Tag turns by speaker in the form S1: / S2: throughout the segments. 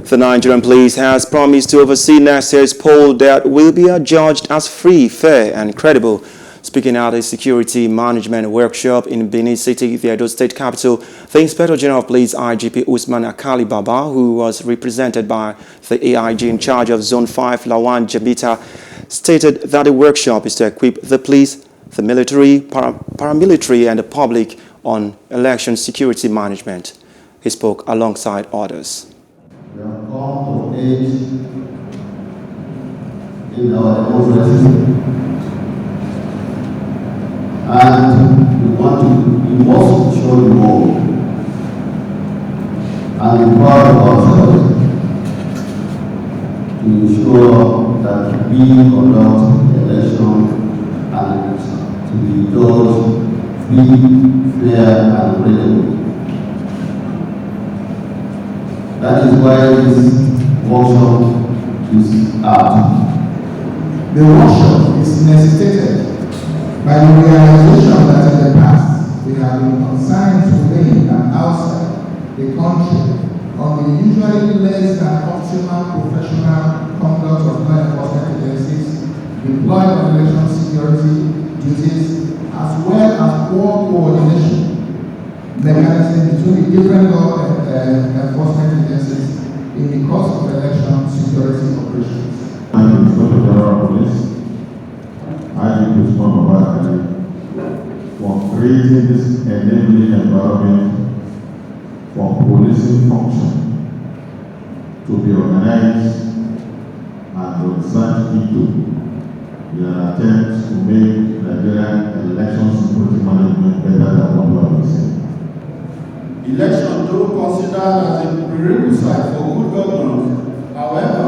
S1: The Nigerian Police has promised to oversee next year's poll that will be adjudged as free, fair and credible. Speaking at a security management workshop in Benin City, the Edo State capital, the Inspector General of Police IGP Usman Akali Baba, who was represented by the AIG in charge of Zone 5, Lawan Jabita, stated that the workshop is to equip the police, the military, paramilitary and the public on election security management. He spoke alongside others.
S2: We have come to age in our democracy, and we must show the world and be proud of ourselves to ensure that we conduct the election and to be judged free, fair and credible. That is why this workshop is out.
S3: The workshop is necessitated by the realization that in the past we have been consigned to within and outside the country on the usually less than optimal professional conduct of law enforcement agencies deployed on election security duties, as well as poor coordination mechanism between the different law enforcement agencies in the course of election security operations.
S4: I'm the Inspector General of Police, IGP for creating this enabling environment for policing function to be organized and researched into in an attempt to make Nigerian election security management better than what we have been saying.
S2: Election, though considered as a prerequisite for good governance, however,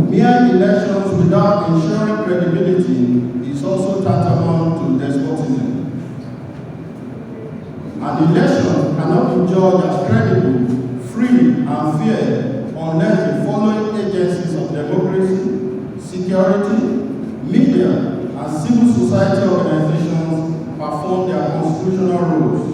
S2: mere elections without ensuring credibility is also tantamount to despotism. An election cannot be judged as credible, free and fair unless the following agencies of democracy, security, media and civil society organizations perform their constitutional roles.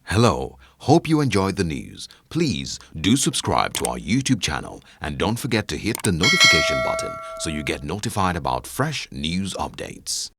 S5: Hello, hope you enjoyed the news. Please do subscribe to our YouTube channel and don't forget to hit the notification button so you get notified about fresh news updates.